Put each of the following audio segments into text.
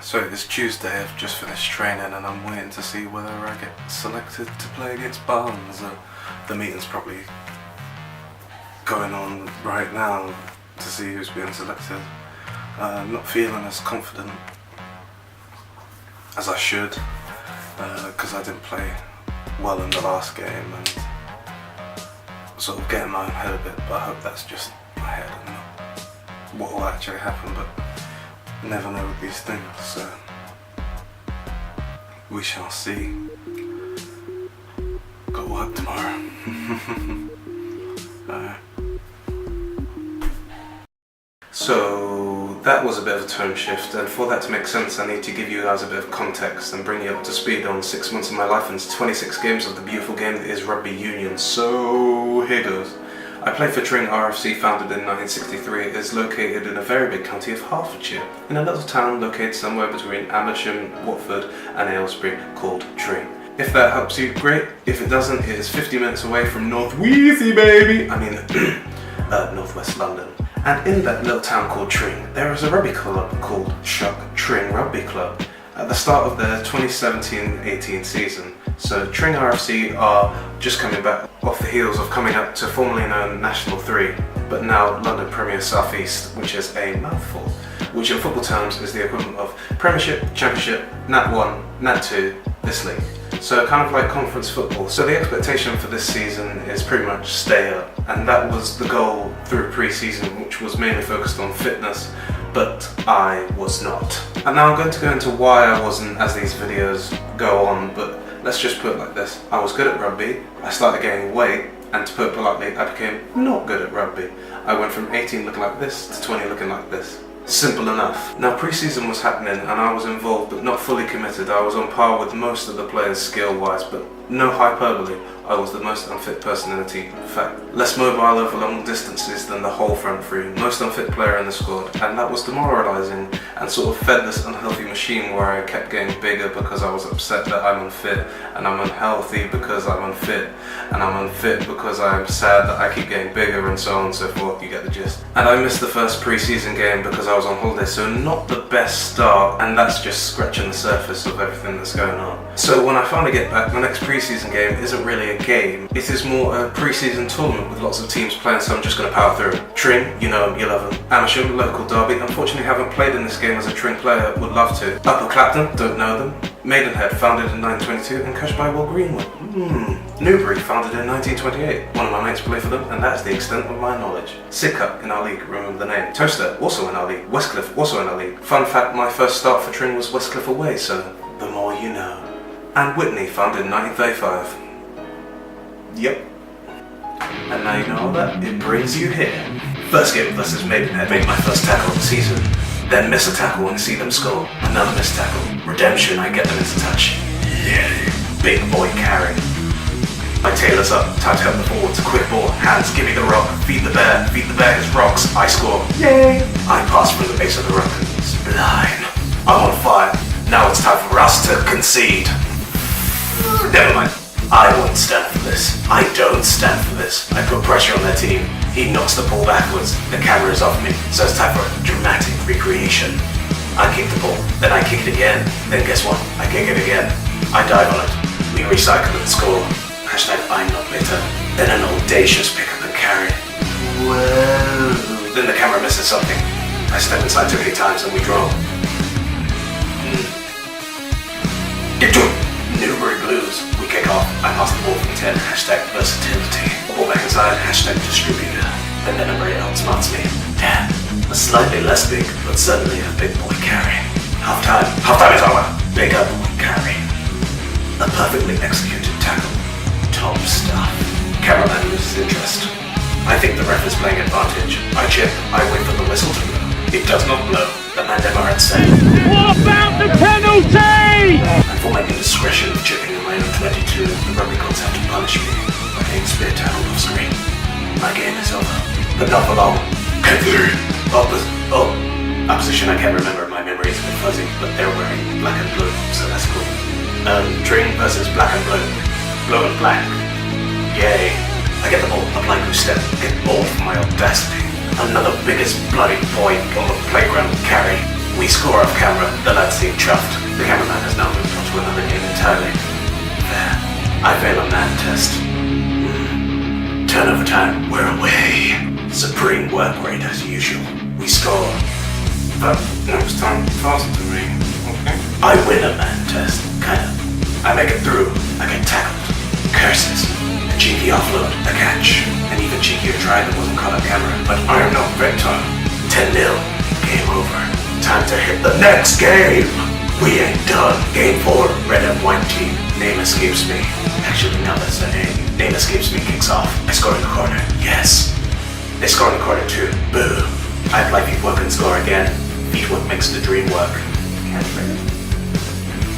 So it's Tuesday, I've just finished training and I'm waiting to see whether I get selected to play against Barnes. The meeting's probably going on right now to see who's being selected. I'm not feeling as confident as I should because I didn't play well in the last game and sort of getting my own head a bit, but I hope that's just my head and not what will actually happen, but never know with these things, so we shall see. Got work tomorrow. So that was a bit of a tone shift, and for that to make sense I need to give you guys a bit of context and bring you up to speed on 6 months of my life and 26 games of the beautiful game that is rugby union. So here goes. I play for Tring RFC, founded in 1963. It is located in a very big county of Hertfordshire, in a little town located somewhere between Amersham, Watford and Aylesbury called Tring. If that helps you, great. If it doesn't, it is 50 minutes away from North Wheezy, baby! I mean, Northwest London. And in that little town called Tring, there is a rugby club called Shuck Tring Rugby Club at the start of their 2017-18 season. So Tring RFC are just coming back off the heels of coming up to formerly known National 3, but now London Premier South East, which is a mouthful, which in football terms is the equivalent of Premiership, Championship, Nat 1, Nat 2, this league. So kind of like conference football. So the expectation for this season is pretty much stay up, and that was the goal through pre-season, which was mainly focused on fitness, but I was not. And now I'm going to go into why I wasn't as these videos go on, but let's just put it like this. I was good at rugby, I started gaining weight, and to put it politely, I became not good at rugby. I went from 18 looking like this to 20 looking like this. Simple enough. Now pre-season was happening and I was involved but not fully committed. I was on par with most of the players skill-wise, but no hyperbole, I was the most unfit person in the team. In fact, less mobile over long distances than the whole front three, most unfit player in the squad, and that was demoralising and sort of fed this unhealthy machine where I kept getting bigger because I was upset that I'm unfit, and I'm unhealthy because I'm unfit, and I'm unfit because I'm sad that I keep getting bigger, and so on and so forth, you get the gist. And I missed the first pre-season game because I was on holiday, so not the best start, and that's just scratching the surface of everything that's going on. So when I finally get back, my next pre-season game isn't really a game, it is more a pre-season tournament with lots of teams playing, so I'm just going to power through. Tring, you know them, you love them. Amersham, local derby, unfortunately haven't played in this game as a Tring player, would love to. Upper Clapton, don't know them. Maidenhead, founded in 1922 and coached by Will Greenwood. Newbury, founded in 1928. One of my mates played for them, and that's the extent of my knowledge. Sidcup, in our league, remember the name. Toaster, also in our league. Westcliff, also in our league. Fun fact, my first start for Tring was Westcliff away, so the more you know. And Whitney, founded in 1935. Yep. And now you know all that, it brings you here. First game versus Maidenhead, made my first tackle of the season. Then miss a tackle and see them score. Another missed tackle. Redemption, I get them into touch. Yeah, big boy carry. My tailor's up, time to help the forwards. Quick ball, hands, give me the rock. Feed the bear his rocks. I score. Yay! I pass from the base of the rock. Sublime. I'm on fire. Now it's time for us to concede. Never mind. I won't stand for this. I don't stand for this. I put pressure on their team. He knocks the ball backwards. The camera is off me, so it's time for a dramatic recreation. I kick the ball, then I kick it again. Then guess what? I kick it again. I dive on it. We recycle and score. Hashtag I'm not bitter. Then an audacious pick up and carry. Whoa. Then the camera misses something. I step inside 2 times and we draw. Get to it! Newbury Blues. We kick off. I pass the ball from 10. Hashtag versatility. Ball back inside. Hashtag distributor. And then everybody outsmarts me. Damn. A slightly less big, but certainly a big boy carry. Half time. Half time is over. Bigger boy carry. A perfectly executed tackle. Top stuff. Cameraman loses interest. I think the ref is playing advantage. I chip. I wait for the whistle to blow. It does not blow. The man never had said. What about the penalty? And for my indiscretion of chipping in my own 22, the rugby gods have to punish me by getting spear tackled off screen. My game is over, but not for long. Opposition, I can't remember, my memory is a bit fuzzy, but they're wearing black and blue, so that's cool. Tring versus black and blue. Blue and black. Yay. I get the ball, apply good step, get ball for my audacity. Another biggest bloody point on the playground carry. We score off camera, the lads seem chuffed. The cameraman has now moved on to another game entirely. There, I fail a man test. Turnover time, we're away. Supreme work rate as usual. We score. But next time, pass it to me, okay? I win a man test, kind of. I make it through, I get tackled. Curses. A cheeky offload, a catch. An even cheekier try that wasn't caught on camera. But I'm not victim. 10-0. Game over. Time to hit the next game. We ain't done. Game 4, red and white team. Name escapes me. Actually, now that's the name. Name escapes me kicks off. I score in the corner. Yes. They score in the corner too. Boo. I play feetwork and score again. Feetwork makes the dream work.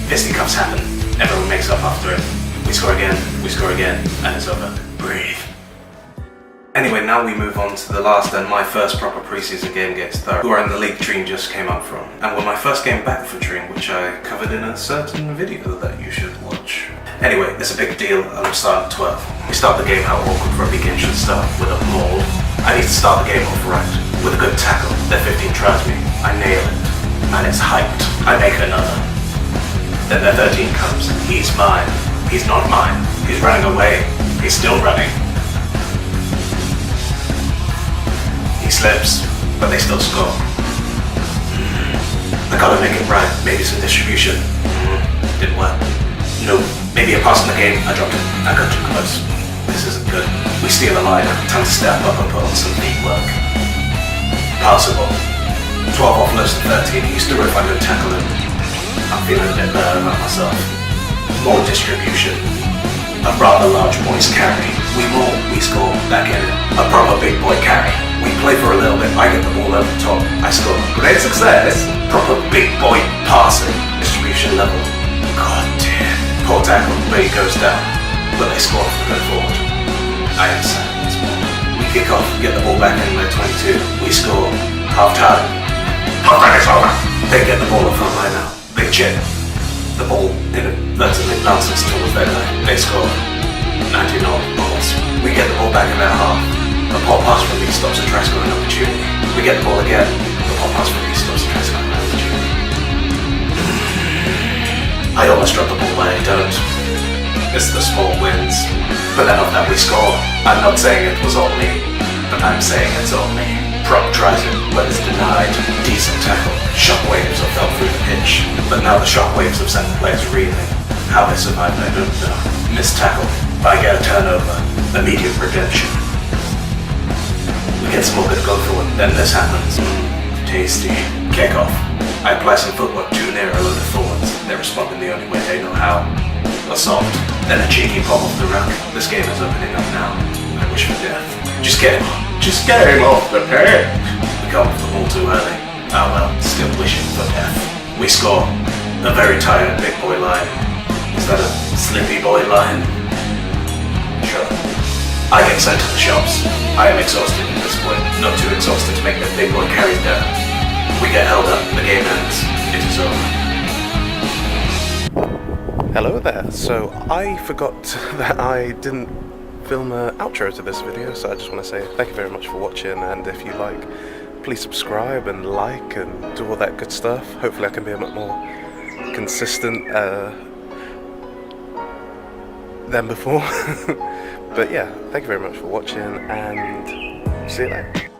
Fisticuffs happen. Everyone makes up after it. We score again, and it's over. Breathe. Anyway, now we move on to the last and my first proper pre-season game against Thurrock, who are in the league Dream just came up from, and were my first game back for Dream, which I covered in a certain video that you should watch. Anyway, it's a big deal, and I'm starting at 12. We start the game how awkward rugby game should start, with a maul. I need to start the game off right, with a good tackle. Their 15 tries me, I nail it, and it's hyped. I make another. Then their 13 comes, he's mine. He's not mine. He's running away. He's still running. He slips, but they still score. I gotta make it right. Maybe some distribution. Didn't work. Nope. Maybe a pass in the game. I dropped it. I got too close. This isn't good. We steal a line. Time to step up and put on some feet work. Passable. 12 offloads to 13. He's through if I don't tackle him. I'm feeling a bit better about myself. More distribution. A rather large boy's carry. We maul, we score, back in it. A proper big boy carry. We play for a little bit, I get the ball over the top, I score. Great success! Proper big boy passing. Distribution level. God damn. Poor tackle, but he goes down. But they score for go forward. I am sad. We kick off, get the ball back in their 22. We score. Half time. Half time is over. They get the ball off front line now. Big chip. The ball inadvertently bounces towards their line. They score. 19 balls. We get the ball back in their half. A pop pass from me stops a try scoring opportunity. We get the ball again. The pop pass from me stops a try scoring opportunity. I almost drop the ball, but I don't. It's the small wins. But then of that we score. I'm not saying it was all me, but I'm saying it's all me. Prop tries it, but it's denied. Decent tackle. Shockwaves have fell through the pitch, but now the shockwaves have sent the players reeling. How they survived, I don't know. Missed tackle. I get a turnover. Immediate redemption. We get some more good go forward, then this happens. Tasty. Kick off. I apply some footwork too near a load of thorns. They respond in the only way they know how. Assault. Then a cheeky pop off the ruck. This game is opening up now. I wish for death. Just get him off. Just get him off the pitch. We come off the ball too early. Oh well, still wishing for death. We score. A very tired big boy line. Is that a sleepy boy line? Sure. I get sent to the shops. I am exhausted at this point. Not too exhausted to make the big boy carries down. We get held up. The game ends. It is over. Hello there. So I forgot that I didn't film an outro to this video, so I just want to say thank you very much for watching, and if you like, please subscribe and like and do all that good stuff. Hopefully I can be a bit more consistent than before. But yeah, thank you very much for watching, and see you later.